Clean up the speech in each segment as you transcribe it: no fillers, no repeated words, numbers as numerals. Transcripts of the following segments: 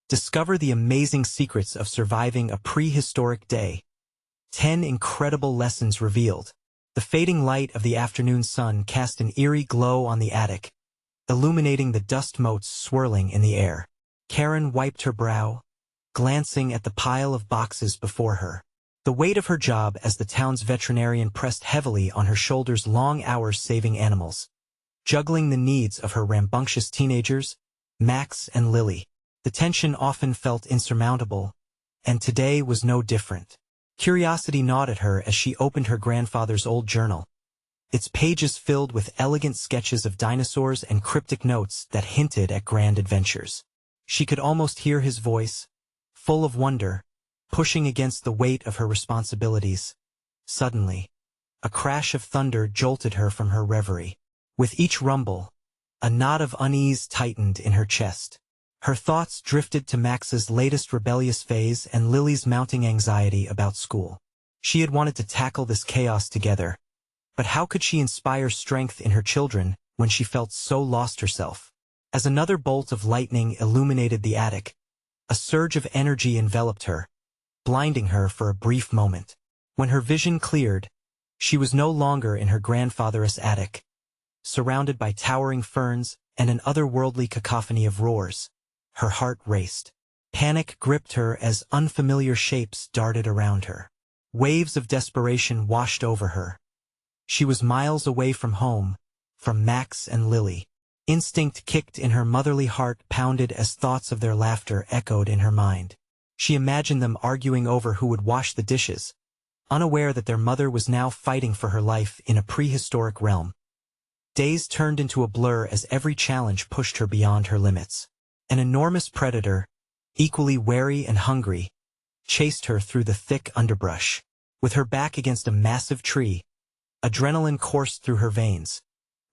Discover the amazing secrets of surviving a prehistoric day. 10 incredible lessons revealed. The fading light of the afternoon sun cast an eerie glow on the attic, illuminating the dust motes swirling in the air. Karen wiped her brow, glancing at the pile of boxes before her. The weight of her job as the town's veterinarian pressed heavily on her shoulders, long hours saving animals, juggling the needs of her rambunctious teenagers, Max and Lily. The tension often felt insurmountable, and today was no different. Curiosity gnawed at her as she opened her grandfather's old journal, its pages filled with elegant sketches of dinosaurs and cryptic notes that hinted at grand adventures. She could almost hear his voice, full of wonder, pushing against the weight of her responsibilities. Suddenly, a crash of thunder jolted her from her reverie. With each rumble, a knot of unease tightened in her chest. Her thoughts drifted to Max's latest rebellious phase and Lily's mounting anxiety about school. She had wanted to tackle this chaos together, but how could she inspire strength in her children when she felt so lost herself? As another bolt of lightning illuminated the attic, a surge of energy enveloped her, blinding her for a brief moment. When her vision cleared, she was no longer in her grandfather's attic, surrounded by towering ferns and an otherworldly cacophony of roars. Her heart raced. Panic gripped her as unfamiliar shapes darted around her. Waves of desperation washed over her. She was miles away from home, from Max and Lily. Instinct kicked in her motherly heart, pounded as thoughts of their laughter echoed in her mind. She imagined them arguing over who would wash the dishes, unaware that their mother was now fighting for her life in a prehistoric realm. Days turned into a blur as every challenge pushed her beyond her limits. An enormous predator, equally wary and hungry, chased her through the thick underbrush. With her back against a massive tree, adrenaline coursed through her veins,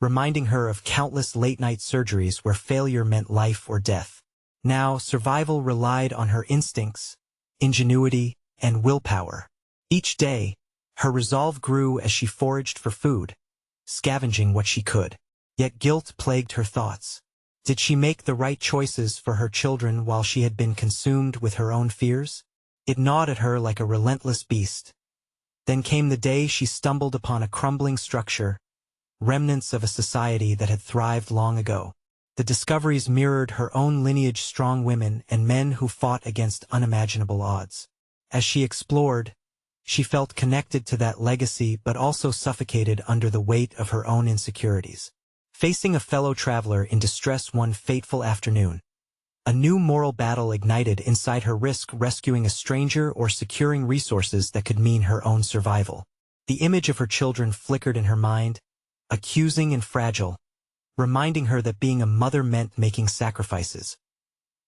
reminding her of countless late-night surgeries where failure meant life or death. Now, survival relied on her instincts, ingenuity, and willpower. Each day, her resolve grew as she foraged for food, scavenging what she could. Yet guilt plagued her thoughts. Did she make the right choices for her children while she had been consumed with her own fears? It gnawed at her like a relentless beast. Then came the day she stumbled upon a crumbling structure, remnants of a society that had thrived long ago. The discoveries mirrored her own lineage, strong women and men who fought against unimaginable odds. As she explored, she felt connected to that legacy but also suffocated under the weight of her own insecurities. Facing a fellow traveler in distress one fateful afternoon, a new moral battle ignited inside her, rescuing a stranger or securing resources that could mean her own survival. The image of her children flickered in her mind, accusing and fragile, reminding her that being a mother meant making sacrifices.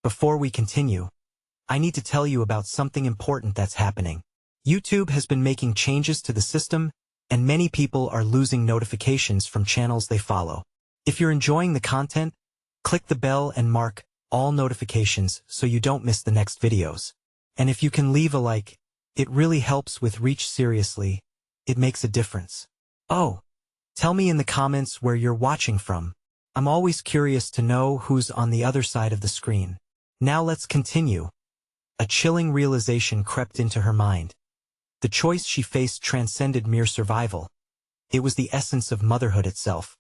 Before we continue, I need to tell you about something important that's happening. YouTube has been making changes to the system, and many people are losing notifications from channels they follow. If you're enjoying the content, click the bell and mark all notifications so you don't miss the next videos. And if you can leave a like, it really helps with reach. Seriously, it makes a difference. Oh, tell me in the comments where you're watching from. I'm always curious to know who's on the other side of the screen. Now let's continue. A chilling realization crept into her mind. The choice she faced transcended mere survival. It was the essence of motherhood itself.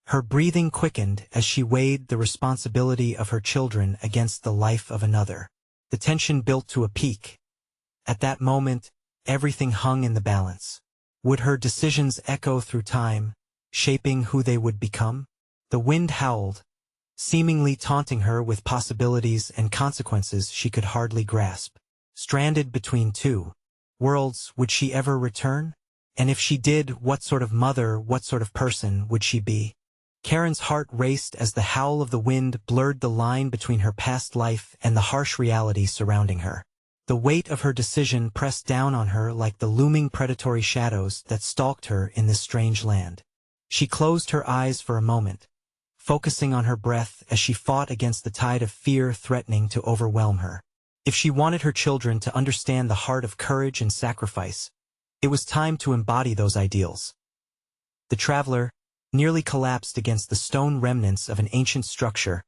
Her breathing quickened as she weighed the responsibility of her children against the life of another. The tension built to a peak. At that moment, everything hung in the balance. Would her decisions echo through time, shaping who they would become? The wind howled, seemingly taunting her with possibilities and consequences she could hardly grasp. Stranded between two worlds, would she ever return? And if she did, what sort of mother, what sort of person would she be? Karen's heart raced as the howl of the wind blurred the line between her past life and the harsh reality surrounding her. The weight of her decision pressed down on her like the looming predatory shadows that stalked her in this strange land. She closed her eyes for a moment, focusing on her breath as she fought against the tide of fear threatening to overwhelm her. If she wanted her children to understand the heart of courage and sacrifice, it was time to embody those ideals. The traveler nearly collapsed against the stone remnants of an ancient structure,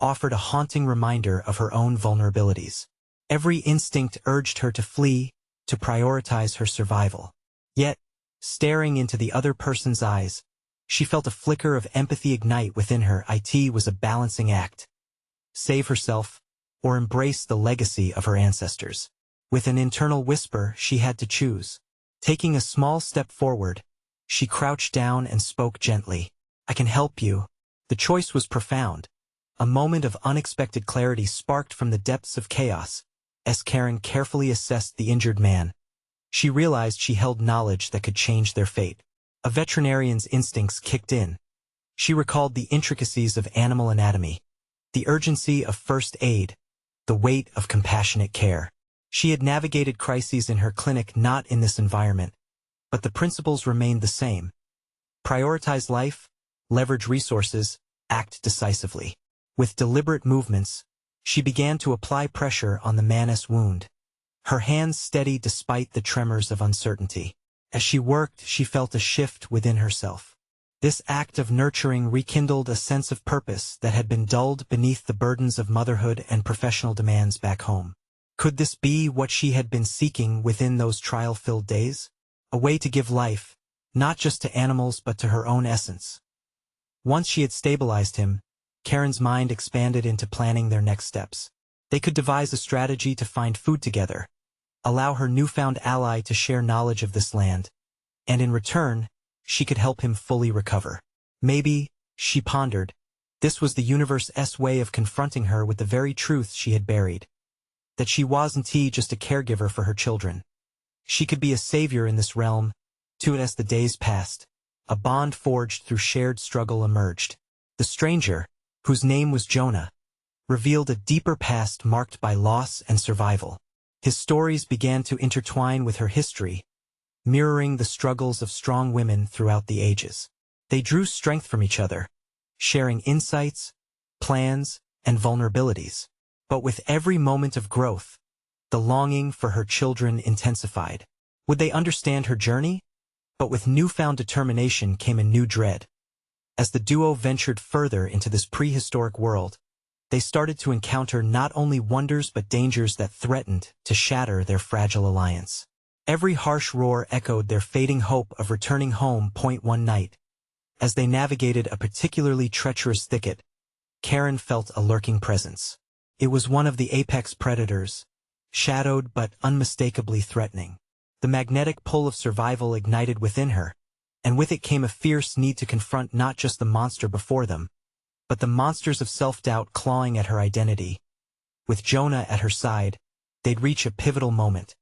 offered a haunting reminder of her own vulnerabilities. Every instinct urged her to flee, to prioritize her survival. Yet, staring into the other person's eyes, she felt a flicker of empathy ignite within her. It was a balancing act. Save herself, or embrace the legacy of her ancestors. With an internal whisper, she had to choose. Taking a small step forward, she crouched down and spoke gently. "I can help you." The choice was profound. A moment of unexpected clarity sparked from the depths of chaos, as Karen carefully assessed the injured man. She realized she held knowledge that could change their fate. A veterinarian's instincts kicked in. She recalled the intricacies of animal anatomy, the urgency of first aid, the weight of compassionate care. She had navigated crises in her clinic, not in this environment, but the principles remained the same. Prioritize life, leverage resources, act decisively. With deliberate movements, she began to apply pressure on the man's wound. Her hands steady despite the tremors of uncertainty. As she worked, she felt a shift within herself. This act of nurturing rekindled a sense of purpose that had been dulled beneath the burdens of motherhood and professional demands back home. Could this be what she had been seeking within those trial-filled days? A way to give life, not just to animals but to her own essence. Once she had stabilized him, Karen's mind expanded into planning their next steps. They could devise a strategy to find food together, allow her newfound ally to share knowledge of this land, and in return, she could help him fully recover. Maybe, she pondered, this was the universe's way of confronting her with the very truth she had buried. That she wasn't just a caregiver for her children. She could be a savior in this realm, too. As the days passed, a bond forged through shared struggle emerged. The stranger, whose name was Jonah, revealed a deeper past marked by loss and survival. His stories began to intertwine with her history, mirroring the struggles of strong women throughout the ages. They drew strength from each other, sharing insights, plans, and vulnerabilities. But with every moment of growth, the longing for her children intensified. Would they understand her journey? But with newfound determination came a new dread. As the duo ventured further into this prehistoric world, they started to encounter not only wonders but dangers that threatened to shatter their fragile alliance. Every harsh roar echoed their fading hope of returning home. One night, as they navigated a particularly treacherous thicket, Karen felt a lurking presence. It was one of the apex predators, shadowed but unmistakably threatening. The magnetic pull of survival ignited within her, and with it came a fierce need to confront not just the monster before them, but the monsters of self-doubt clawing at her identity. With Jonah at her side, they'd reach a pivotal moment.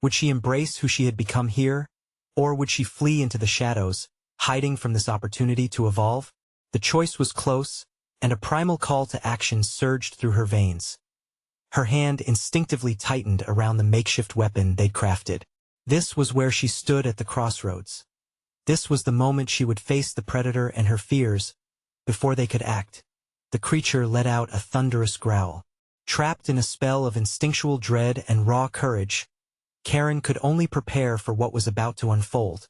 Would she embrace who she had become here, or would she flee into the shadows, hiding from this opportunity to evolve? The choice was close, and a primal call to action surged through her veins. Her hand instinctively tightened around the makeshift weapon they'd crafted. This was where she stood at the crossroads. This was the moment she would face the predator and her fears. Before they could act, the creature let out a thunderous growl. Trapped in a spell of instinctual dread and raw courage, Karen could only prepare for what was about to unfold.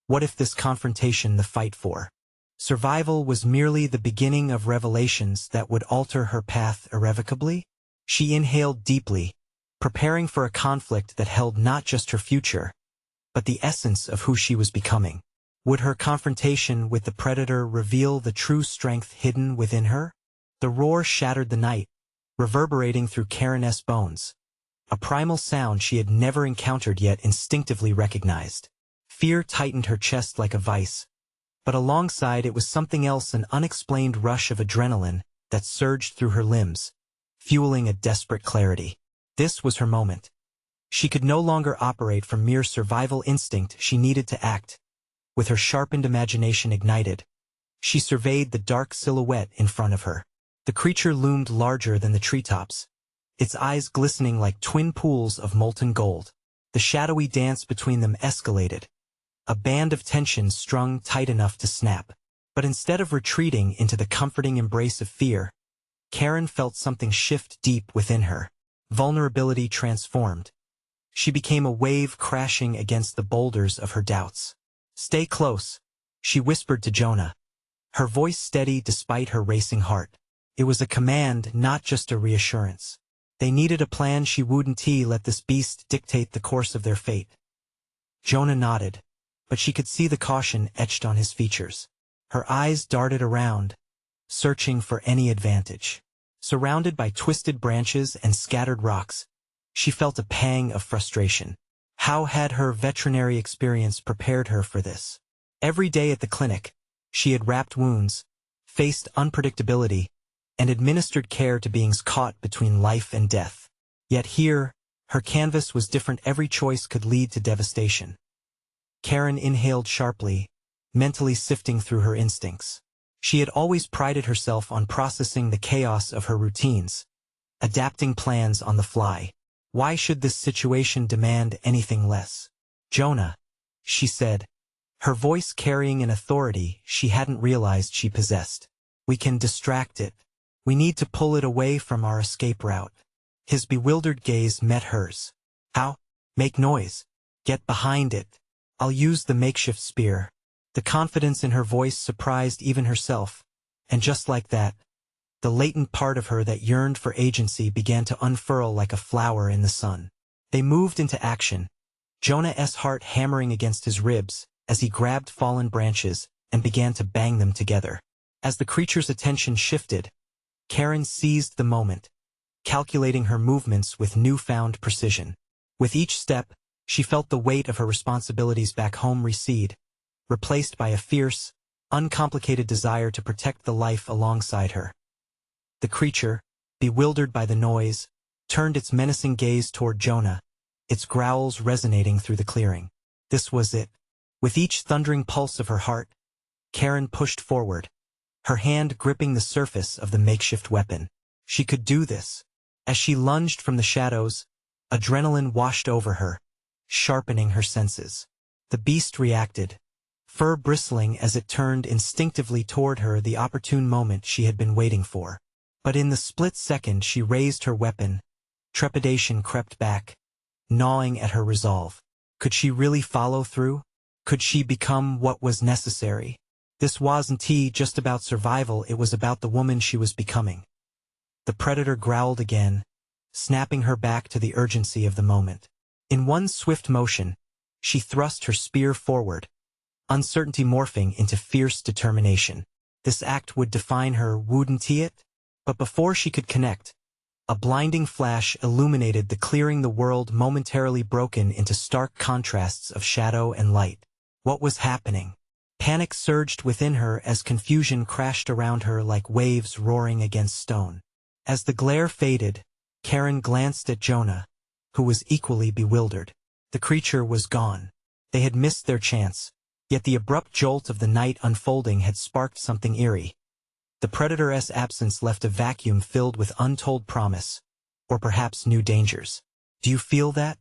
What if this confrontation, the fight for survival, was merely the beginning of revelations that would alter her path irrevocably? She inhaled deeply, preparing for a conflict that held not just her future, but the essence of who she was becoming. Would her confrontation with the predator reveal the true strength hidden within her? The roar shattered the night, reverberating through Karen's bones. A primal sound she had never encountered yet instinctively recognized. Fear tightened her chest like a vice, but alongside it was something else, an unexplained rush of adrenaline that surged through her limbs, fueling a desperate clarity. This was her moment. She could no longer operate from mere survival instinct. She needed to act. With her sharpened imagination ignited, she surveyed the dark silhouette in front of her. The creature loomed larger than the treetops, its eyes glistening like twin pools of molten gold. The shadowy dance between them escalated, a band of tension strung tight enough to snap. But instead of retreating into the comforting embrace of fear, Karen felt something shift deep within her. Vulnerability transformed. She became a wave crashing against the boulders of her doubts. "Stay close," she whispered to Jonah, her voice steady despite her racing heart. It was a command, not just a reassurance. They needed a plan. She wouldn't let this beast dictate the course of their fate. Jonah nodded, but she could see the caution etched on his features. Her eyes darted around, searching for any advantage. Surrounded by twisted branches and scattered rocks, she felt a pang of frustration. How had her veterinary experience prepared her for this? Every day at the clinic, she had wrapped wounds, faced unpredictability, and administered care to beings caught between life and death. Yet here, her canvas was different. Every choice could lead to devastation. Karen inhaled sharply, mentally sifting through her instincts. She had always prided herself on processing the chaos of her routines, adapting plans on the fly. Why should this situation demand anything less? Jonah, she said, her voice carrying an authority she hadn't realized she possessed. We can distract it. We need to pull it away from our escape route. His bewildered gaze met hers. How? Make noise. Get behind it. I'll use the makeshift spear. The confidence in her voice surprised even herself, and just like that, the latent part of her that yearned for agency began to unfurl like a flower in the sun. They moved into action, Jonah's heart hammering against his ribs as he grabbed fallen branches and began to bang them together. As the creature's attention shifted, Karen seized the moment, calculating her movements with newfound precision. With each step, she felt the weight of her responsibilities back home recede, replaced by a fierce, uncomplicated desire to protect the life alongside her. The creature, bewildered by the noise, turned its menacing gaze toward Jonah, its growls resonating through the clearing. This was it. With each thundering pulse of her heart, Karen pushed forward, her hand gripping the surface of the makeshift weapon. She could do this. As she lunged from the shadows, adrenaline washed over her, sharpening her senses. The beast reacted, fur bristling as it turned instinctively toward her, the opportune moment she had been waiting for. But in the split second she raised her weapon, trepidation crept back, gnawing at her resolve. Could she really follow through? Could she become what was necessary? This wasn't just about survival, it was about the woman she was becoming. The predator growled again, snapping her back to the urgency of the moment. In one swift motion, she thrust her spear forward, uncertainty morphing into fierce determination. This act would define her, wouldn't it? But before she could connect, a blinding flash illuminated the clearing, the world momentarily broken into stark contrasts of shadow and light. What was happening? Panic surged within her as confusion crashed around her like waves roaring against stone. As the glare faded, Karen glanced at Jonah, who was equally bewildered. The creature was gone. They had missed their chance, yet the abrupt jolt of the night unfolding had sparked something eerie. The predator's absence left a vacuum filled with untold promise, or perhaps new dangers. Do you feel that?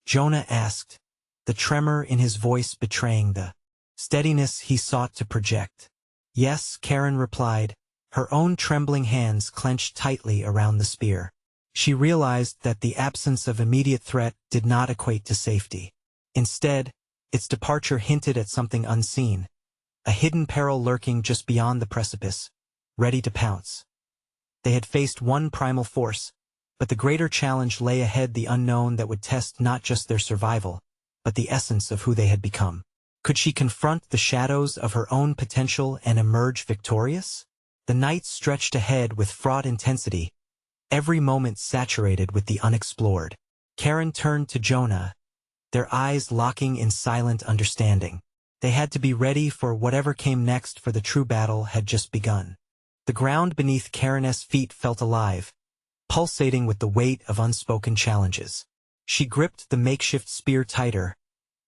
Jonah asked, the tremor in his voice betraying the steadiness he sought to project. Yes, Karen replied, her own trembling hands clenched tightly around the spear. She realized that the absence of immediate threat did not equate to safety. Instead, its departure hinted at something unseen, a hidden peril lurking just beyond the precipice, ready to pounce. They had faced one primal force, but the greater challenge lay ahead, the unknown that would test not just their survival, but the essence of who they had become. Could she confront the shadows of her own potential and emerge victorious? The night stretched ahead with fraught intensity, every moment saturated with the unexplored. Karen turned to Jonah, their eyes locking in silent understanding. They had to be ready for whatever came next, for the true battle had just begun. The ground beneath Karen's feet felt alive, pulsating with the weight of unspoken challenges. She gripped the makeshift spear tighter,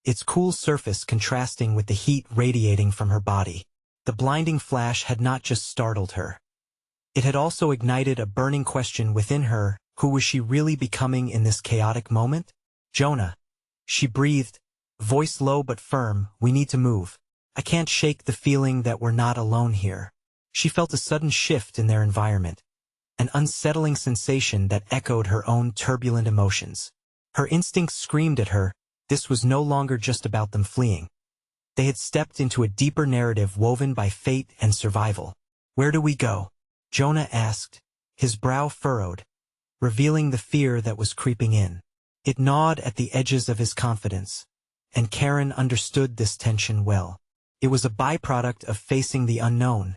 its cool surface contrasting with the heat radiating from her body. The blinding flash had not just startled her. It had also ignited a burning question within her: who was she really becoming in this chaotic moment? Jonah, she breathed, voice low but firm, we need to move. I can't shake the feeling that we're not alone here. She felt a sudden shift in their environment, an unsettling sensation that echoed her own turbulent emotions. Her instincts screamed at her, this was no longer just about them fleeing. They had stepped into a deeper narrative woven by fate and survival. Where do we go? Jonah asked, his brow furrowed, revealing the fear that was creeping in. It gnawed at the edges of his confidence, and Karen understood this tension well. It was a byproduct of facing the unknown,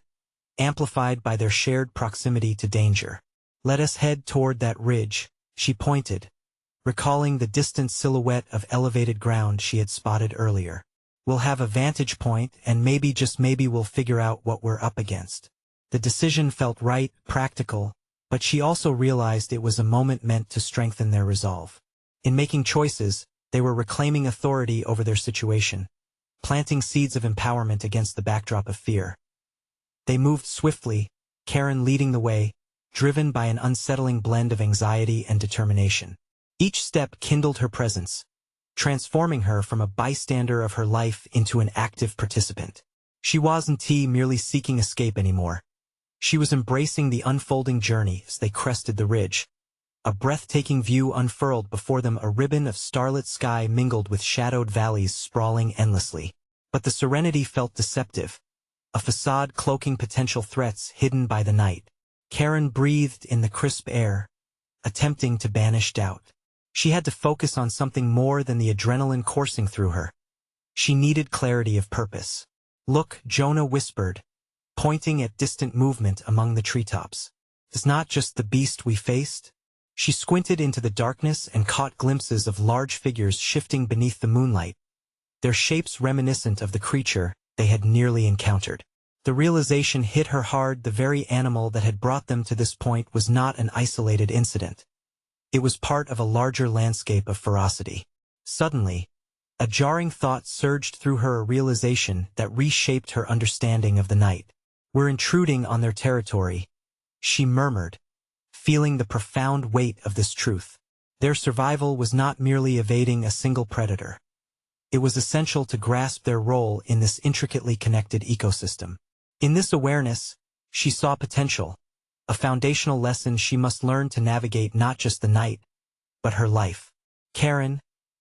amplified by their shared proximity to danger. Let us head toward that ridge, she pointed, recalling the distant silhouette of elevated ground she had spotted earlier. We'll have a vantage point, and maybe, just maybe, we'll figure out what we're up against. The decision felt right, practical, but she also realized it was a moment meant to strengthen their resolve. In making choices, they were reclaiming authority over their situation, planting seeds of empowerment against the backdrop of fear. They moved swiftly, Karen leading the way, driven by an unsettling blend of anxiety and determination. Each step kindled her presence, transforming her from a bystander of her life into an active participant. She wasn't merely seeking escape anymore. She was embracing the unfolding journey as they crested the ridge. A breathtaking view unfurled before them, a ribbon of starlit sky mingled with shadowed valleys sprawling endlessly. But the serenity felt deceptive, a facade cloaking potential threats hidden by the night. Karen breathed in the crisp air, attempting to banish doubt. She had to focus on something more than the adrenaline coursing through her. She needed clarity of purpose. Look, Jonah whispered, pointing at distant movement among the treetops. It's not just the beast we faced. She squinted into the darkness and caught glimpses of large figures shifting beneath the moonlight, their shapes reminiscent of the creature they had nearly encountered. The realization hit her hard. The very animal that had brought them to this point was not an isolated incident. It was part of a larger landscape of ferocity. Suddenly, a jarring thought surged through her, a realization that reshaped her understanding of the night. We're intruding on their territory, she murmured, feeling the profound weight of this truth. Their survival was not merely evading a single predator. It was essential to grasp their role in this intricately connected ecosystem. In this awareness, she saw potential, a foundational lesson she must learn to navigate not just the night, but her life. Karen,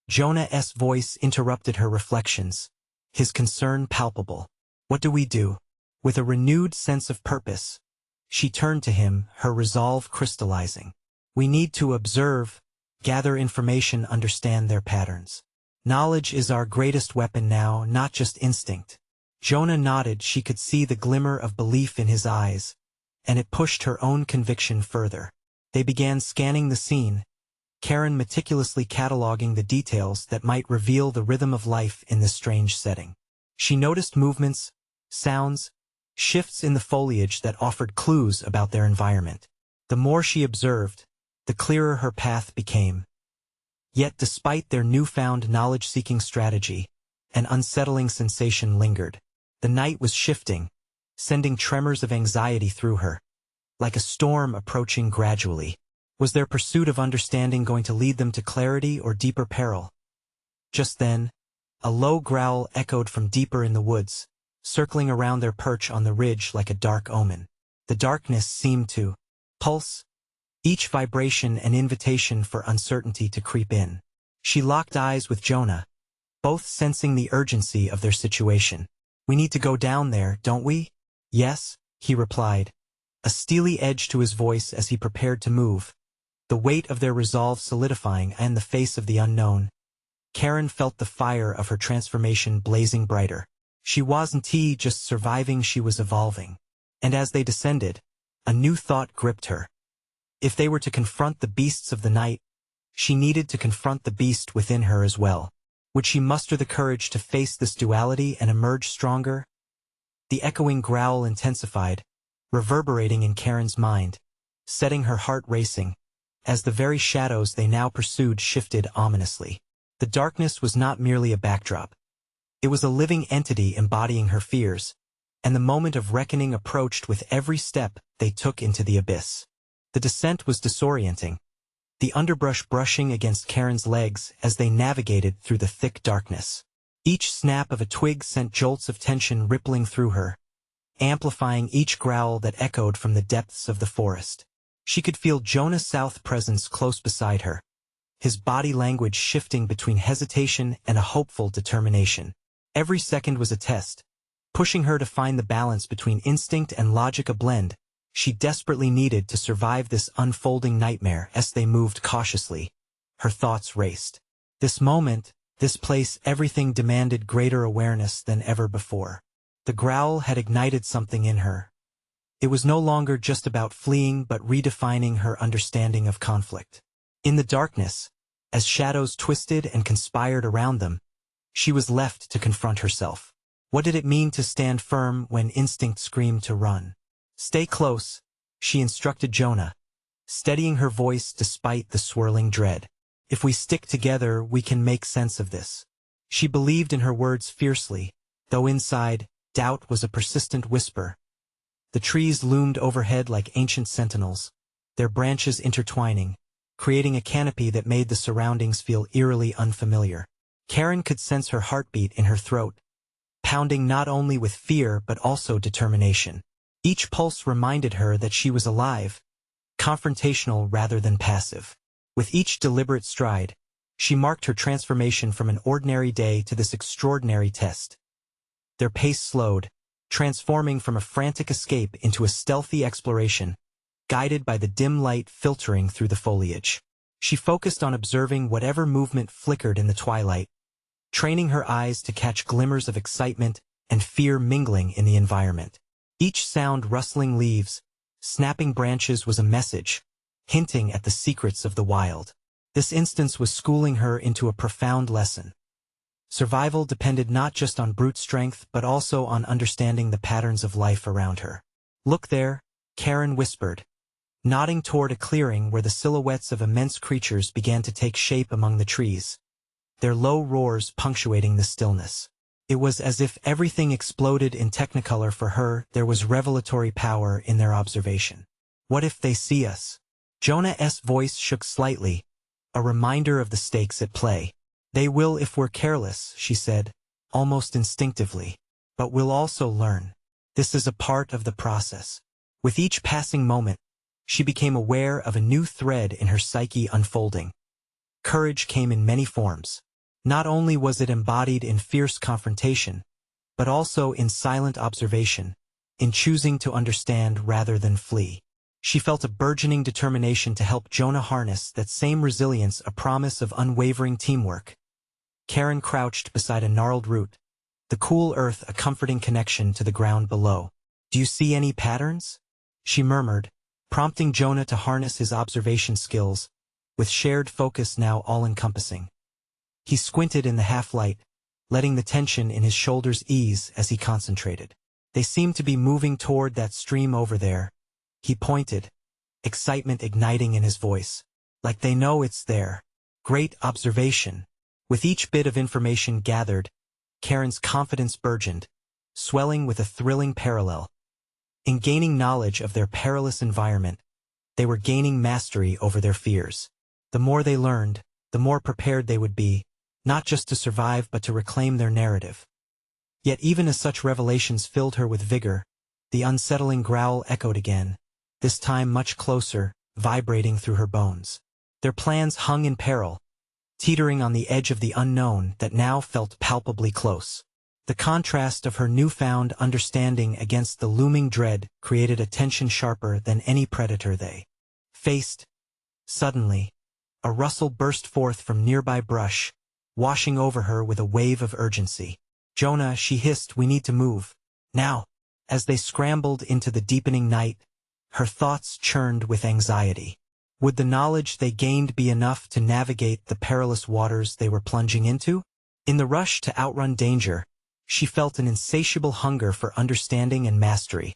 Jonah's voice interrupted her reflections, his concern palpable. What do we do? With a renewed sense of purpose, she turned to him, her resolve crystallizing. We need to observe, gather information, understand their patterns. Knowledge is our greatest weapon now, not just instinct. Jonah nodded. She could see the glimmer of belief in his eyes, and it pushed her own conviction further. They began scanning the scene, Karen meticulously cataloging the details that might reveal the rhythm of life in this strange setting. She noticed movements, sounds, shifts in the foliage that offered clues about their environment. The more she observed, the clearer her path became. Yet despite their newfound knowledge-seeking strategy, an unsettling sensation lingered. The night was shifting, sending tremors of anxiety through her, like a storm approaching gradually. Was their pursuit of understanding going to lead them to clarity or deeper peril? Just then, a low growl echoed from deeper in the woods, circling around their perch on the ridge like a dark omen. The darkness seemed to pulse, each vibration an invitation for uncertainty to creep in. She locked eyes with Jonah, both sensing the urgency of their situation. We need to go down there, don't we? Yes, he replied, a steely edge to his voice as he prepared to move, the weight of their resolve solidifying in the face of the unknown. Karen felt the fire of her transformation blazing brighter. She wasn't just surviving, she was evolving. And as they descended, a new thought gripped her. If they were to confront the beasts of the night, she needed to confront the beast within her as well. Would she muster the courage to face this duality and emerge stronger? The echoing growl intensified, reverberating in Karen's mind, setting her heart racing, as the very shadows they now pursued shifted ominously. The darkness was not merely a backdrop. It was a living entity embodying her fears, and the moment of reckoning approached with every step they took into the abyss. The descent was disorienting, the underbrush brushing against Karen's legs as they navigated through the thick darkness. Each snap of a twig sent jolts of tension rippling through her, amplifying each growl that echoed from the depths of the forest. She could feel Jonah's South's presence close beside her, his body language shifting between hesitation and a hopeful determination. Every second was a test, pushing her to find the balance between instinct and logic, a blend she desperately needed to survive this unfolding nightmare. As they moved cautiously, her thoughts raced. This moment, this place, everything demanded greater awareness than ever before. The growl had ignited something in her. It was no longer just about fleeing but redefining her understanding of conflict. In the darkness, as shadows twisted and conspired around them, she was left to confront herself. What did it mean to stand firm when instinct screamed to run? "Stay close," she instructed Jonah, steadying her voice despite the swirling dread. "If we stick together, we can make sense of this." She believed in her words fiercely, though inside, doubt was a persistent whisper. The trees loomed overhead like ancient sentinels, their branches intertwining, creating a canopy that made the surroundings feel eerily unfamiliar. Karen could sense her heartbeat in her throat, pounding not only with fear but also determination. Each pulse reminded her that she was alive, confrontational rather than passive. With each deliberate stride, she marked her transformation from an ordinary day to this extraordinary test. Their pace slowed, transforming from a frantic escape into a stealthy exploration, guided by the dim light filtering through the foliage. She focused on observing whatever movement flickered in the twilight, training her eyes to catch glimmers of excitement and fear mingling in the environment. Each sound, rustling leaves, snapping branches, was a message, hinting at the secrets of the wild. This instance was schooling her into a profound lesson. Survival depended not just on brute strength but also on understanding the patterns of life around her. "Look there," Karen whispered, nodding toward a clearing where the silhouettes of immense creatures began to take shape among the trees, their low roars punctuating the stillness. It was as if everything exploded in technicolor. For her, there was revelatory power in their observation. "What if they see us?" Jonah's voice shook slightly, a reminder of the stakes at play. "They will if we're careless," she said, almost instinctively. "But we'll also learn. This is a part of the process." With each passing moment, she became aware of a new thread in her psyche unfolding. Courage came in many forms. Not only was it embodied in fierce confrontation, but also in silent observation, in choosing to understand rather than flee. She felt a burgeoning determination to help Jonah harness that same resilience, a promise of unwavering teamwork. Karen crouched beside a gnarled root, the cool earth a comforting connection to the ground below. "Do you see any patterns?" she murmured, prompting Jonah to harness his observation skills, with shared focus now all-encompassing. He squinted in the half-light, letting the tension in his shoulders ease as he concentrated. "They seem to be moving toward that stream over there," he pointed, excitement igniting in his voice. "Like they know it's there." Great observation. With each bit of information gathered, Karen's confidence burgeoned, swelling with a thrilling parallel. In gaining knowledge of their perilous environment, they were gaining mastery over their fears. The more they learned, the more prepared they would be, not just to survive but to reclaim their narrative. Yet even as such revelations filled her with vigor, the unsettling growl echoed again, this time much closer, vibrating through her bones. Their plans hung in peril, teetering on the edge of the unknown that now felt palpably close. The contrast of her newfound understanding against the looming dread created a tension sharper than any predator they faced. Suddenly, a rustle burst forth from nearby brush, washing over her with a wave of urgency. "Jonah," she hissed, "we need to move. Now." As they scrambled into the deepening night, her thoughts churned with anxiety. Would the knowledge they gained be enough to navigate the perilous waters they were plunging into? In the rush to outrun danger, she felt an insatiable hunger for understanding and mastery,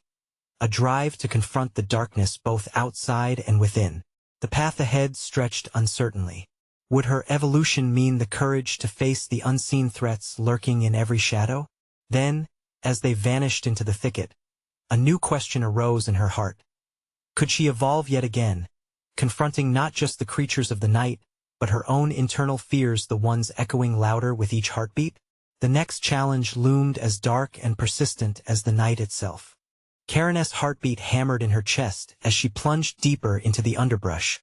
a drive to confront the darkness both outside and within. The path ahead stretched uncertainly. Would her evolution mean the courage to face the unseen threats lurking in every shadow? Then, as they vanished into the thicket, a new question arose in her heart. Could she evolve yet again, confronting not just the creatures of the night, but her own internal fears, the ones echoing louder with each heartbeat? The next challenge loomed as dark and persistent as the night itself. Karen's heartbeat hammered in her chest as she plunged deeper into the underbrush,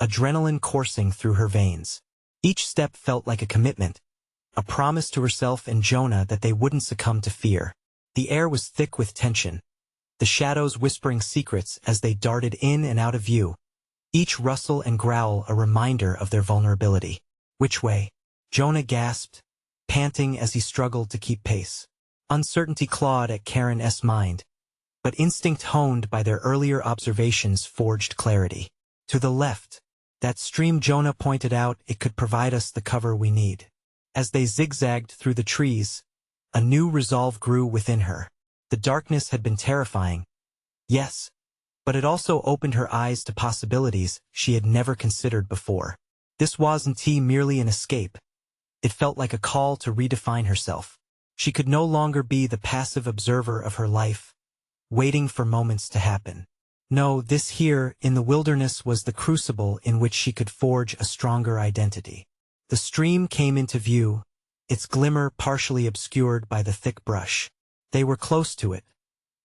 adrenaline coursing through her veins. Each step felt like a commitment, a promise to herself and Jonah that they wouldn't succumb to fear. The air was thick with tension, the shadows whispering secrets as they darted in and out of view, each rustle and growl a reminder of their vulnerability. "Which way?" Jonah gasped, panting as he struggled to keep pace. Uncertainty clawed at Karen's mind, but instinct honed by their earlier observations forged clarity. "To the left. That stream," Jonah pointed out. "It could provide us the cover we need." As they zigzagged through the trees, a new resolve grew within her. The darkness had been terrifying, yes, but it also opened her eyes to possibilities she had never considered before. This wasn't merely an escape. It felt like a call to redefine herself. She could no longer be the passive observer of her life, waiting for moments to happen. No, this here, in the wilderness, was the crucible in which she could forge a stronger identity. The stream came into view, its glimmer partially obscured by the thick brush. They were close to it.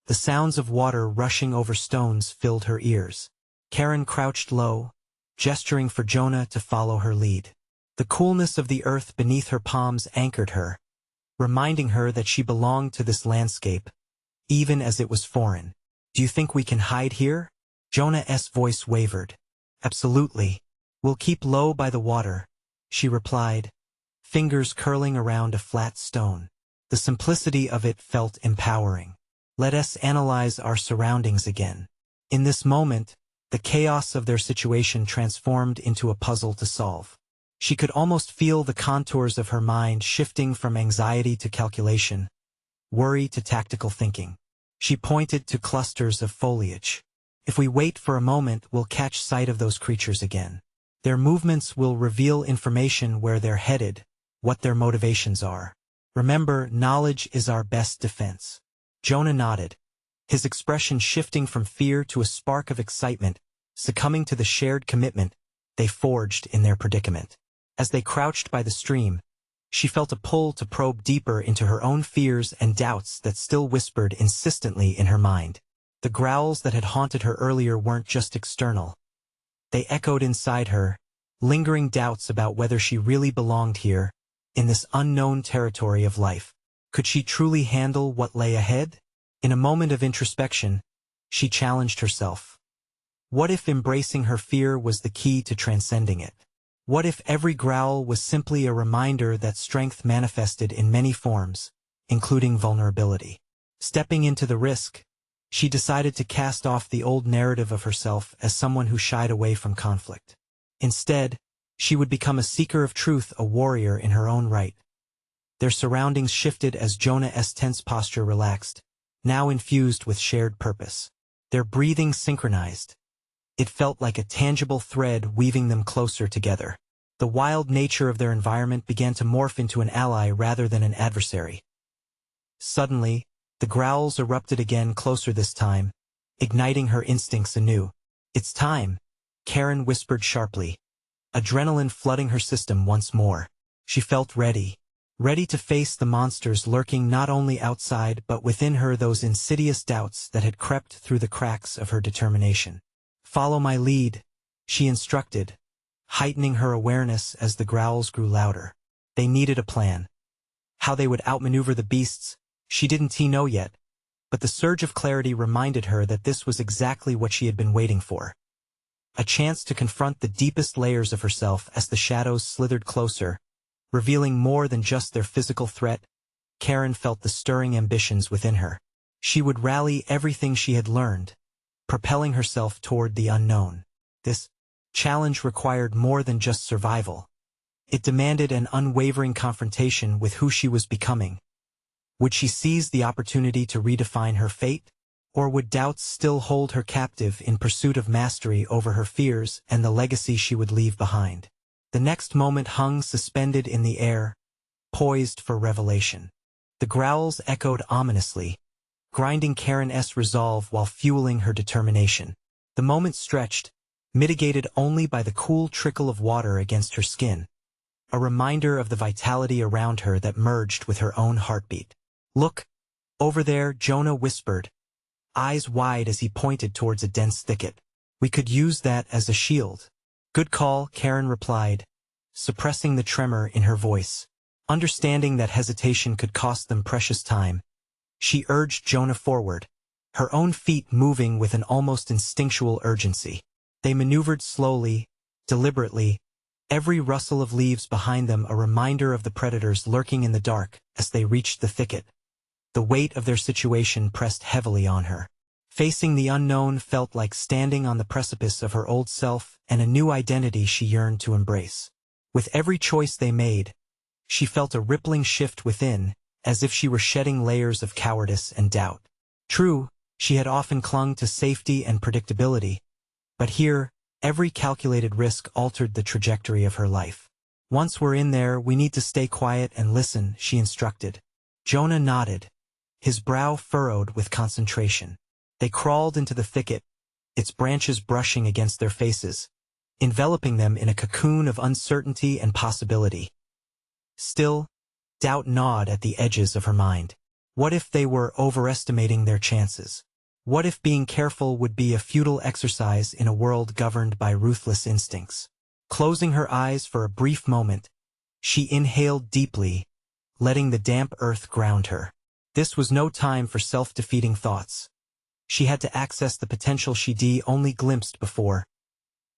The sounds of water rushing over stones filled her ears. Karen crouched low, gesturing for Jonah to follow her lead. The coolness of the earth beneath her palms anchored her, reminding her that she belonged to this landscape, even as it was foreign. "Do you think we can hide here?" Jonah's voice wavered. "Absolutely. We'll keep low by the water," she replied, fingers curling around a flat stone. The simplicity of it felt empowering. "Let us analyze our surroundings again." In this moment, the chaos of their situation transformed into a puzzle to solve. She could almost feel the contours of her mind shifting from anxiety to calculation, worry to tactical thinking. She pointed to clusters of foliage. "If we wait for a moment, we'll catch sight of those creatures again. Their movements will reveal information where they're headed, what their motivations are. Remember, knowledge is our best defense." Jonah nodded, his expression shifting from fear to a spark of excitement, succumbing to the shared commitment they forged in their predicament. As they crouched by the stream, she felt a pull to probe deeper into her own fears and doubts that still whispered insistently in her mind. The growls that had haunted her earlier weren't just external. They echoed inside her, lingering doubts about whether she really belonged here, in this unknown territory of life. Could she truly handle what lay ahead? In a moment of introspection, she challenged herself. What if embracing her fear was the key to transcending it? What if every growl was simply a reminder that strength manifested in many forms, including vulnerability? Stepping into the risk, she decided to cast off the old narrative of herself as someone who shied away from conflict. Instead, she would become a seeker of truth, a warrior in her own right. Their surroundings shifted as Jonah's tense posture relaxed, now infused with shared purpose. Their breathing synchronized. It felt like a tangible thread weaving them closer together. The wild nature of their environment began to morph into an ally rather than an adversary. Suddenly, the growls erupted again, closer this time, igniting her instincts anew. "It's time," Karen whispered sharply, adrenaline flooding her system once more. She felt ready to face the monsters lurking not only outside but within her, those insidious doubts that had crept through the cracks of her determination. "Follow my lead," she instructed, heightening her awareness as the growls grew louder. They needed a plan. How they would outmaneuver the beasts, she didn't know yet, but the surge of clarity reminded her that this was exactly what she had been waiting for. A chance to confront the deepest layers of herself. As the shadows slithered closer, revealing more than just their physical threat, Karen felt the stirring ambitions within her. She would rally everything she had learned, propelling herself toward the unknown. This challenge required more than just survival. It demanded an unwavering confrontation with who she was becoming. Would she seize the opportunity to redefine her fate? Or would doubts still hold her captive in pursuit of mastery over her fears and the legacy she would leave behind? The next moment hung suspended in the air, poised for revelation. The growls echoed ominously, grinding Karen's resolve while fueling her determination. The moment stretched, mitigated only by the cool trickle of water against her skin, a reminder of the vitality around her that merged with her own heartbeat. "Look, over there," Jonah whispered, eyes wide as he pointed towards a dense thicket. "We could use that as a shield." "Good call," Karen replied, suppressing the tremor in her voice. Understanding that hesitation could cost them precious time, she urged Jonah forward, her own feet moving with an almost instinctual urgency. They maneuvered slowly, deliberately, every rustle of leaves behind them a reminder of the predators lurking in the dark as they reached the thicket. The weight of their situation pressed heavily on her. Facing the unknown felt like standing on the precipice of her old self and a new identity she yearned to embrace. With every choice they made, she felt a rippling shift within, as if she were shedding layers of cowardice and doubt. True, she had often clung to safety and predictability, but here, every calculated risk altered the trajectory of her life. Once we're in there, we need to stay quiet and listen, she instructed. Jonah nodded, his brow furrowed with concentration. They crawled into the thicket, its branches brushing against their faces, enveloping them in a cocoon of uncertainty and possibility. Still, doubt gnawed at the edges of her mind. What if they were overestimating their chances? What if being careful would be a futile exercise in a world governed by ruthless instincts? Closing her eyes for a brief moment, she inhaled deeply, letting the damp earth ground her. This was no time for self-defeating thoughts. She had to access the potential she'd only glimpsed before.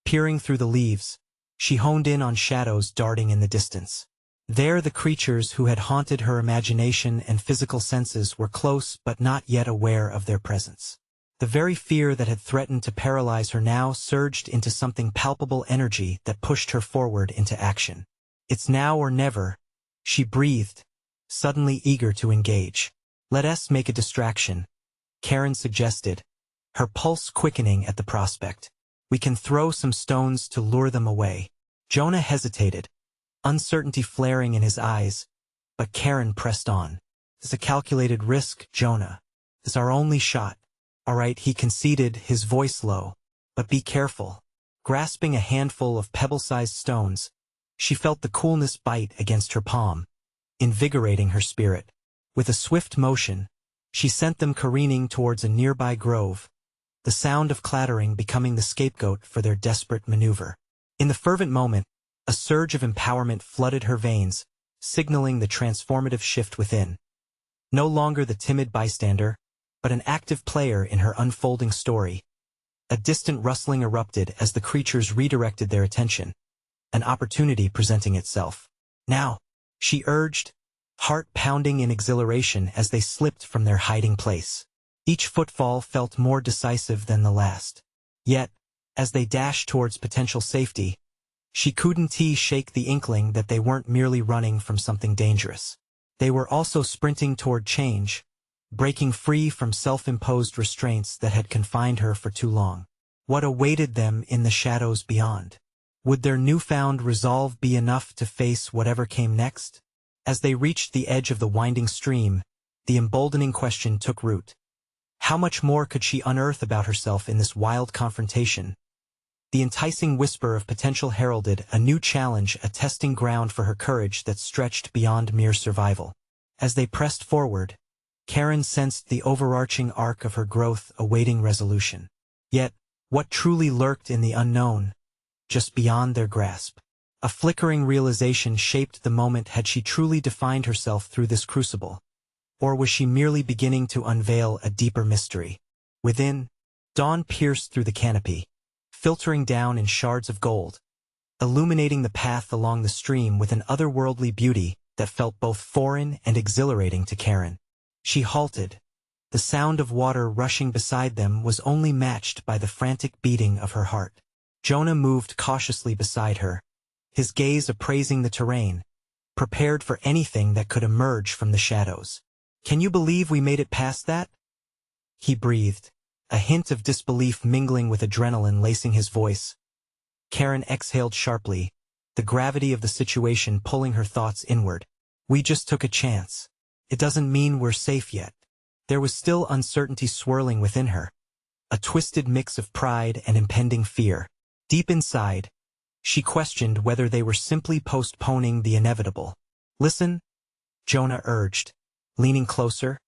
Peering through the leaves, she honed in on shadows darting in the distance. There the creatures who had haunted her imagination and physical senses were close but not yet aware of their presence. The very fear that had threatened to paralyze her now surged into something palpable energy that pushed her forward into action. It's now or never, she breathed, suddenly eager to engage. Let us make a distraction, Karen suggested, her pulse quickening at the prospect. We can throw some stones to lure them away. Jonah hesitated, uncertainty flaring in his eyes, but Karen pressed on. It's a calculated risk, Jonah. It's our only shot. All right, he conceded, his voice low. But be careful. Grasping a handful of pebble-sized stones, she felt the coolness bite against her palm, invigorating her spirit. With a swift motion, she sent them careening towards a nearby grove, the sound of clattering becoming the scapegoat for their desperate maneuver. In the fervent moment, a surge of empowerment flooded her veins, signaling the transformative shift within. No longer the timid bystander, but an active player in her unfolding story. A distant rustling erupted as the creatures redirected their attention, an opportunity presenting itself. Now, she urged, heart pounding in exhilaration as they slipped from their hiding place. Each footfall felt more decisive than the last. Yet, as they dashed towards potential safety, she couldn't shake the inkling that they weren't merely running from something dangerous. They were also sprinting toward change, breaking free from self-imposed restraints that had confined her for too long. What awaited them in the shadows beyond? Would their newfound resolve be enough to face whatever came next? As they reached the edge of the winding stream, the emboldening question took root. How much more could she unearth about herself in this wild confrontation? The enticing whisper of potential heralded a new challenge, a testing ground for her courage that stretched beyond mere survival. As they pressed forward, Karen sensed the overarching arc of her growth awaiting resolution. Yet, what truly lurked in the unknown, just beyond their grasp? A flickering realization shaped the moment. Had she truly defined herself through this crucible? Or was she merely beginning to unveil a deeper mystery? Within, dawn pierced through the canopy, filtering down in shards of gold, illuminating the path along the stream with an otherworldly beauty that felt both foreign and exhilarating to Karen. She halted. The sound of water rushing beside them was only matched by the frantic beating of her heart. Jonah moved cautiously beside her, his gaze appraising the terrain, prepared for anything that could emerge from the shadows. Can you believe we made it past that? He breathed, a hint of disbelief mingling with adrenaline lacing his voice. Karen exhaled sharply, the gravity of the situation pulling her thoughts inward. We just took a chance. It doesn't mean we're safe yet. There was still uncertainty swirling within her, a twisted mix of pride and impending fear. Deep inside, she questioned whether they were simply postponing the inevitable. Listen, Jonah urged, leaning closer,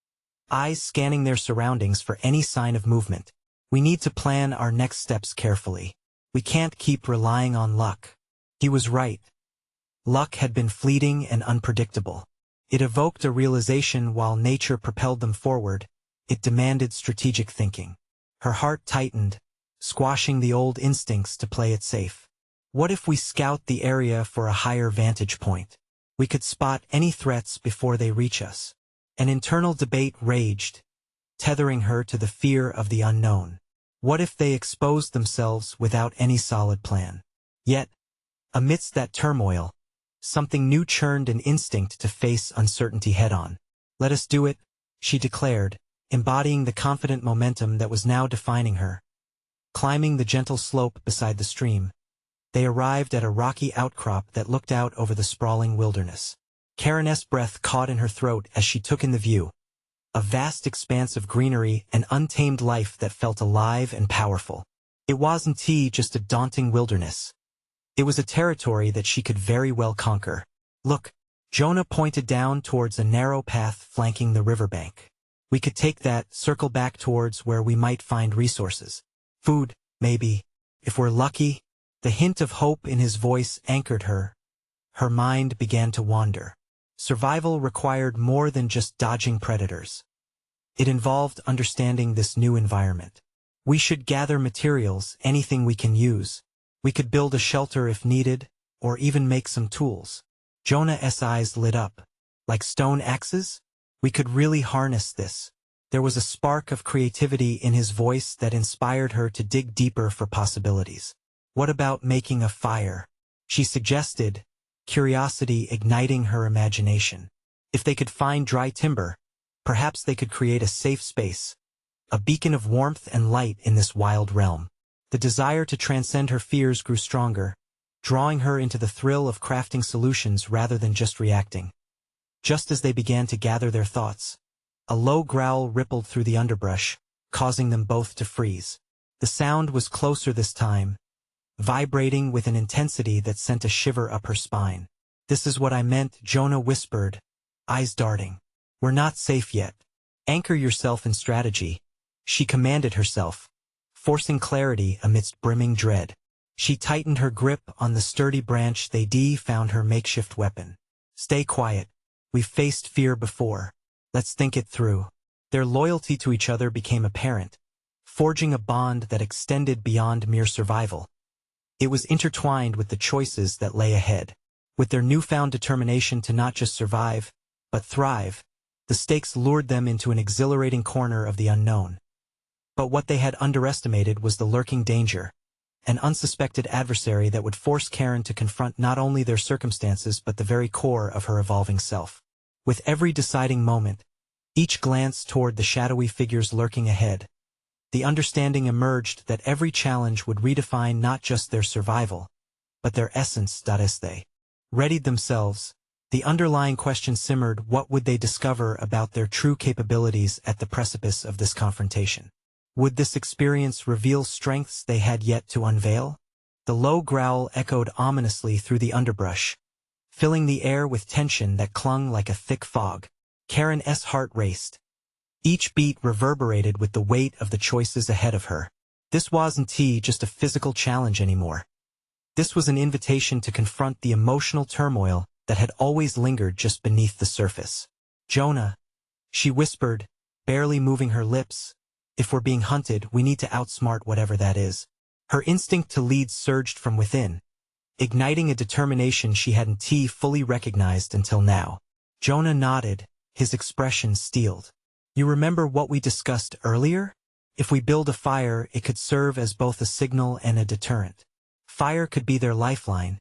eyes scanning their surroundings for any sign of movement. We need to plan our next steps carefully. We can't keep relying on luck. He was right. Luck had been fleeting and unpredictable. It evoked a realization while nature propelled them forward, It demanded strategic thinking. Her heart tightened, squashing the old instincts to play it safe. What if we scout the area for a higher vantage point? We could spot any threats before they reach us. An internal debate raged, tethering her to the fear of the unknown. What if they exposed themselves without any solid plan? Yet, amidst that turmoil, something new churned an instinct to face uncertainty head-on. "Let us do it," she declared, embodying the confident momentum that was now defining her. Climbing the gentle slope beside the stream, they arrived at a rocky outcrop that looked out over the sprawling wilderness. Karen's breath caught in her throat as she took in the view. A vast expanse of greenery and untamed life that felt alive and powerful. It wasn't just a daunting wilderness. It was a territory that she could very well conquer. "Look," Jonah pointed down towards a narrow path flanking the riverbank. "We could take that, circle back towards where we might find resources. Food, maybe. If we're lucky." The hint of hope in his voice anchored her. Her mind began to wander. Survival required more than just dodging predators. It involved understanding this new environment. "We should gather materials, anything we can use. We could build a shelter if needed, or even make some tools." Jonah's eyes lit up. "Like stone axes? We could really harness this." There was a spark of creativity in his voice that inspired her to dig deeper for possibilities. "What about making a fire?" she suggested, curiosity igniting her imagination. If they could find dry timber, perhaps they could create a safe space, a beacon of warmth and light in this wild realm. The desire to transcend her fears grew stronger, drawing her into the thrill of crafting solutions rather than just reacting. Just as they began to gather their thoughts, a low growl rippled through the underbrush, causing them both to freeze. The sound was closer this time, vibrating with an intensity that sent a shiver up her spine. "This is what I meant," Jonah whispered, eyes darting. "We're not safe yet. Anchor yourself in strategy," she commanded herself, forcing clarity amidst brimming dread. She tightened her grip on the sturdy branch they found her makeshift weapon. "Stay quiet. We've faced fear before. Let's think it through." Their loyalty to each other became apparent, forging a bond that extended beyond mere survival. It was intertwined with the choices that lay ahead. With their newfound determination to not just survive, but thrive, the stakes lured them into an exhilarating corner of the unknown. But what they had underestimated was the lurking danger, an unsuspected adversary that would force Karen to confront not only their circumstances but the very core of her evolving self. With every deciding moment, each glance toward the shadowy figures lurking ahead, the understanding emerged that every challenge would redefine not just their survival, but their essence. As they readied themselves, the underlying question simmered: what would they discover about their true capabilities at the precipice of this confrontation? Would this experience reveal strengths they had yet to unveil? The low growl echoed ominously through the underbrush, filling the air with tension that clung like a thick fog. Karen's heart raced. Each beat reverberated with the weight of the choices ahead of her. This wasn't just a physical challenge anymore. This was an invitation to confront the emotional turmoil that had always lingered just beneath the surface. "Jonah," she whispered, barely moving her lips, "if we're being hunted, we need to outsmart whatever that is." Her instinct to lead surged from within, igniting a determination she hadn't fully recognized until now. Jonah nodded, his expression steeled. "You remember what we discussed earlier? If we build a fire, it could serve as both a signal and a deterrent." Fire could be their lifeline,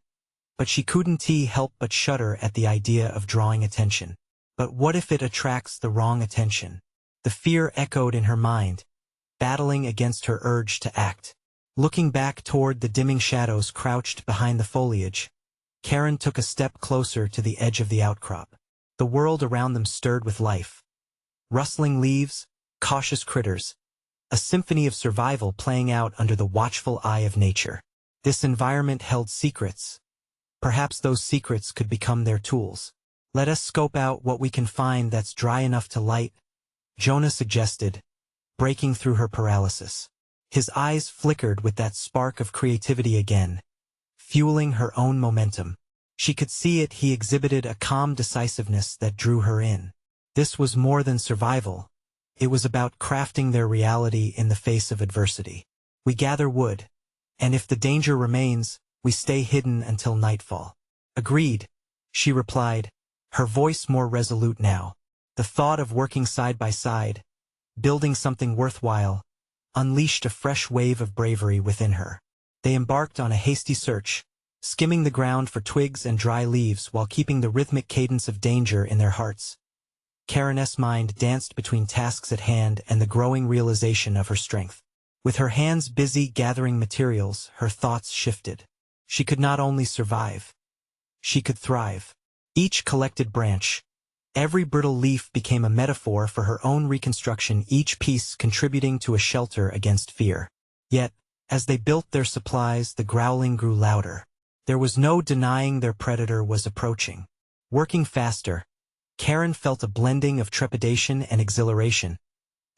but she couldn't help but shudder at the idea of drawing attention. But what if it attracts the wrong attention? The fear echoed in her mind, battling against her urge to act. Looking back toward the dimming shadows crouched behind the foliage, Karen took a step closer to the edge of the outcrop. The world around them stirred with life. Rustling leaves, cautious critters, a symphony of survival playing out under the watchful eye of nature. This environment held secrets. Perhaps those secrets could become their tools. "Let us scope out what we can find that's dry enough to light," Jonah suggested, breaking through her paralysis. His eyes flickered with that spark of creativity again, fueling her own momentum. She could see it. He exhibited a calm decisiveness that drew her in. This was more than survival. It was about crafting their reality in the face of adversity. We gather wood, and if the danger remains, we stay hidden until nightfall. Agreed, she replied, her voice more resolute now. The thought of working side by side, building something worthwhile, unleashed a fresh wave of bravery within her. They embarked on a hasty search, skimming the ground for twigs and dry leaves while keeping the rhythmic cadence of danger in their hearts. Karen's mind danced between tasks at hand and the growing realization of her strength. With her hands busy gathering materials, her thoughts shifted. She could not only survive, she could thrive. Each collected branch, every brittle leaf became a metaphor for her own reconstruction, each piece contributing to a shelter against fear. Yet, as they built their supplies, the growling grew louder. There was no denying their predator was approaching. Working faster, Karen felt a blending of trepidation and exhilaration,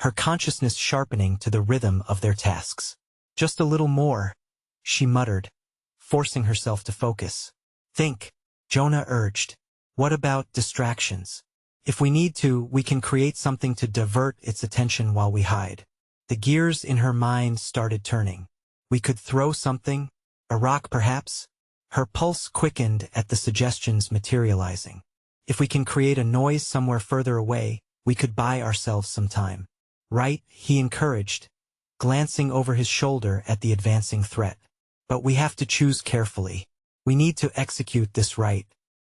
her consciousness sharpening to the rhythm of their tasks. Just a little more, she muttered, forcing herself to focus. Think, Jonah urged. What about distractions? If we need to, we can create something to divert its attention while we hide. The gears in her mind started turning. We could throw something, a rock perhaps? Her pulse quickened at the suggestions materializing. If we can create a noise somewhere further away, we could buy ourselves some time. Right, he encouraged, glancing over his shoulder at the advancing threat. But we have to choose carefully. We need to execute this right.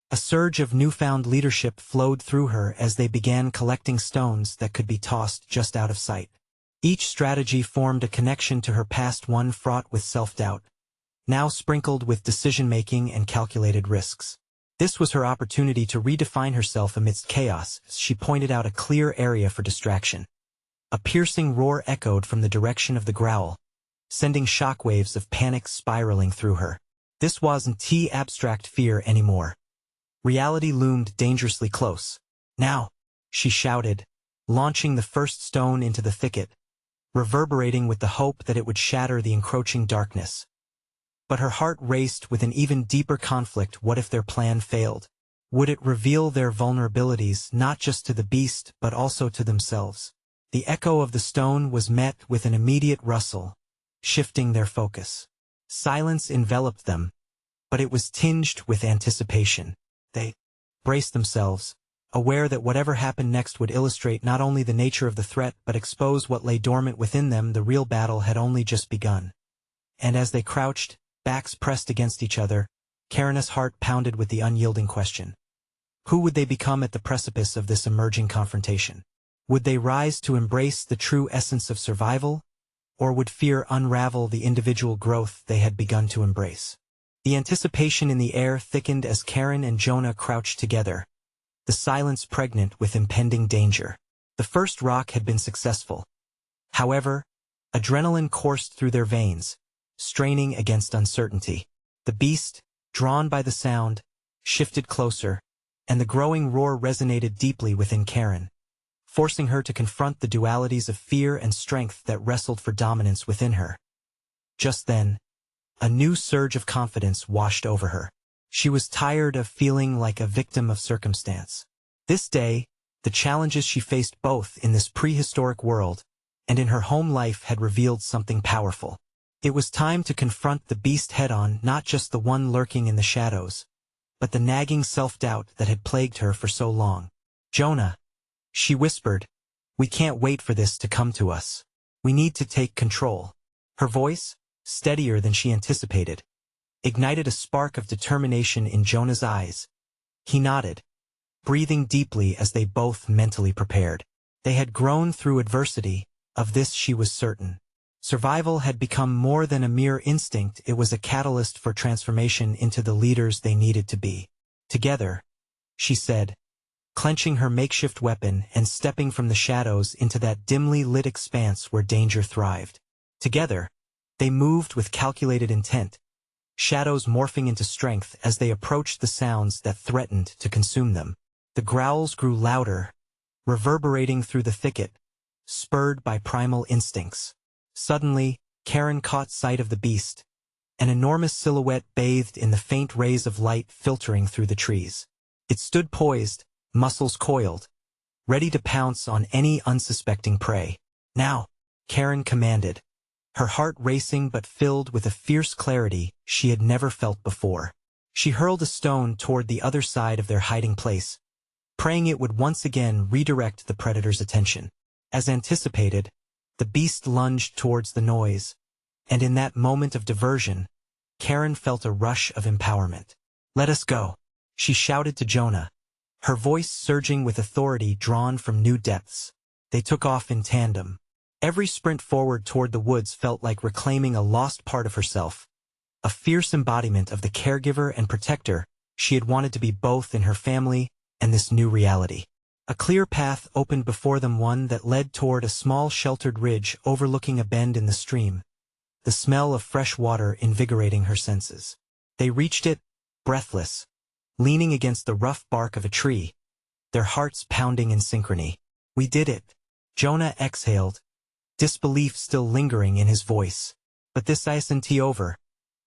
A surge of newfound leadership flowed through her as they began collecting stones that could be tossed just out of sight. Each strategy formed a connection to her past, one fraught with self-doubt, now sprinkled with decision-making and calculated risks. This was her opportunity to redefine herself amidst chaos. She pointed out a clear area for distraction. A piercing roar echoed from the direction of the growl, sending shockwaves of panic spiraling through her. This wasn't abstract fear anymore. Reality loomed dangerously close. Now, she shouted, launching the first stone into the thicket, reverberating with the hope that it would shatter the encroaching darkness. But her heart raced with an even deeper conflict. What if their plan failed? Would it reveal their vulnerabilities not just to the beast but also to themselves? The echo of the stone was met with an immediate rustle, shifting their focus. Silence enveloped them, but it was tinged with anticipation. They braced themselves, aware that whatever happened next would illustrate not only the nature of the threat but expose what lay dormant within them. The real battle had only just begun. And as they crouched, backs pressed against each other, Karen's heart pounded with the unyielding question. Who would they become at the precipice of this emerging confrontation? Would they rise to embrace the true essence of survival, or would fear unravel the individual growth they had begun to embrace? The anticipation in the air thickened as Karen and Jonah crouched together, the silence pregnant with impending danger. The first rock had been successful. However, adrenaline coursed through their veins, straining against uncertainty. The beast, drawn by the sound, shifted closer, and the growing roar resonated deeply within Karen, forcing her to confront the dualities of fear and strength that wrestled for dominance within her. Just then, a new surge of confidence washed over her. She was tired of feeling like a victim of circumstance. This day, the challenges she faced both in this prehistoric world and in her home life had revealed something powerful. It was time to confront the beast head-on, not just the one lurking in the shadows, but the nagging self-doubt that had plagued her for so long. Jonah, she whispered, we can't wait for this to come to us. We need to take control. Her voice, steadier than she anticipated, ignited a spark of determination in Jonah's eyes. He nodded, breathing deeply as they both mentally prepared. They had grown through adversity, of this she was certain. Survival had become more than a mere instinct, it was a catalyst for transformation into the leaders they needed to be. Together, she said, clenching her makeshift weapon and stepping from the shadows into that dimly lit expanse where danger thrived. Together, they moved with calculated intent, shadows morphing into strength as they approached the sounds that threatened to consume them. The growls grew louder, reverberating through the thicket, spurred by primal instincts. Suddenly, Karen caught sight of the beast, an enormous silhouette bathed in the faint rays of light filtering through the trees. It stood poised, muscles coiled, ready to pounce on any unsuspecting prey. "Now," Karen commanded, her heart racing but filled with a fierce clarity she had never felt before. She hurled a stone toward the other side of their hiding place, praying it would once again redirect the predator's attention. As anticipated, the beast lunged towards the noise, and in that moment of diversion, Karen felt a rush of empowerment. "Let us go," she shouted to Jonah, her voice surging with authority drawn from new depths. They took off in tandem. Every sprint forward toward the woods felt like reclaiming a lost part of herself, a fierce embodiment of the caregiver and protector she had wanted to be both in her family and this new reality. A clear path opened before them, one that led toward a small sheltered ridge overlooking a bend in the stream, the smell of fresh water invigorating her senses. They reached it, breathless, leaning against the rough bark of a tree, their hearts pounding in synchrony. "We did it," Jonah exhaled, disbelief still lingering in his voice. "But this isn't over,"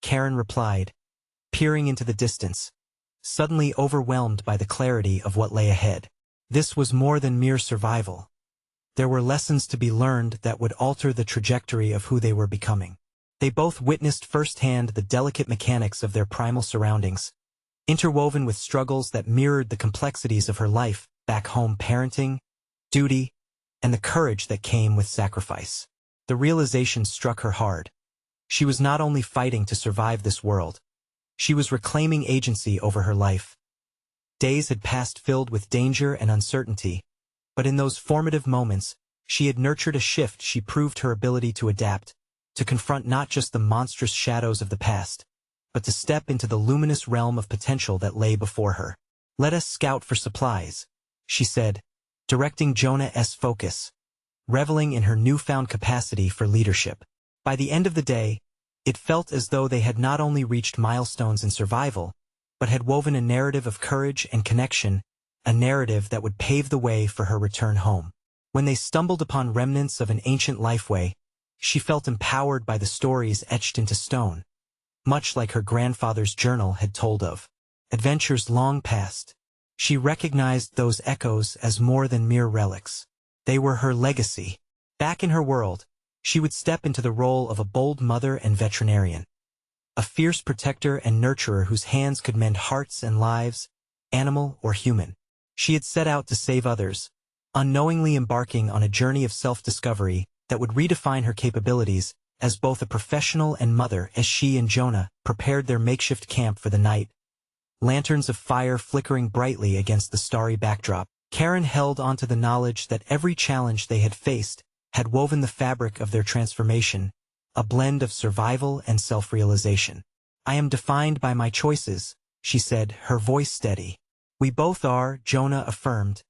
Karen replied, peering into the distance, suddenly overwhelmed by the clarity of what lay ahead. This was more than mere survival. There were lessons to be learned that would alter the trajectory of who they were becoming. They both witnessed firsthand the delicate mechanics of their primal surroundings, interwoven with struggles that mirrored the complexities of her life back home: parenting, duty, and the courage that came with sacrifice. The realization struck her hard. She was not only fighting to survive this world, she was reclaiming agency over her life. Days had passed filled with danger and uncertainty, but in those formative moments, she had nurtured a shift. She proved her ability to adapt, to confront not just the monstrous shadows of the past, but to step into the luminous realm of potential that lay before her. "Let us scout for supplies," she said, directing Jonah's focus, reveling in her newfound capacity for leadership. By the end of the day, it felt as though they had not only reached milestones in survival, but had woven a narrative of courage and connection, a narrative that would pave the way for her return home. When they stumbled upon remnants of an ancient lifeway, she felt empowered by the stories etched into stone, much like her grandfather's journal had told of adventures long past. She recognized those echoes as more than mere relics. They were her legacy. Back in her world, she would step into the role of a bold mother and veterinarian, a fierce protector and nurturer whose hands could mend hearts and lives, animal or human. She had set out to save others, unknowingly embarking on a journey of self-discovery that would redefine her capabilities as both a professional and mother. As she and Jonah prepared their makeshift camp for the night, lanterns of fire flickering brightly against the starry backdrop, Karen held onto the knowledge that every challenge they had faced had woven the fabric of their transformation, a blend of survival and self-realization. "I am defined by my choices," she said, her voice steady. "We both are," Jonah affirmed,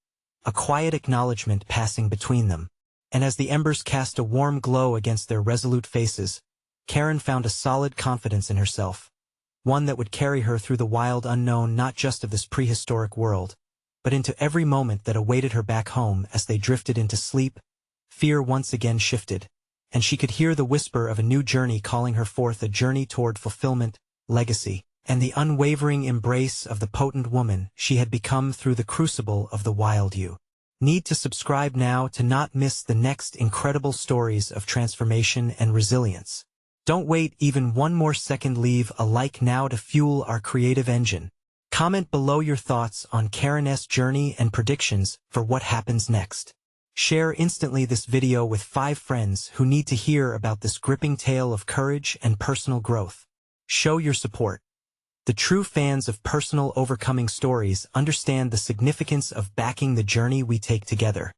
a quiet acknowledgement passing between them. And as the embers cast a warm glow against their resolute faces, Karen found a solid confidence in herself, one that would carry her through the wild unknown not just of this prehistoric world, but into every moment that awaited her back home. As they drifted into sleep, fear once again shifted, and she could hear the whisper of a new journey calling her forth, a journey toward fulfillment, legacy, and the unwavering embrace of the potent woman she had become through the crucible of the wild. You need to subscribe now to not miss the next incredible stories of transformation and resilience. Don't wait even one more second. Leave a like now to fuel our creative engine. Comment below your thoughts on Karen's journey and predictions for what happens next. Share instantly this video with 5 friends who need to hear about this gripping tale of courage and personal growth. Show your support. The true fans of personal overcoming stories understand the significance of backing the journey we take together.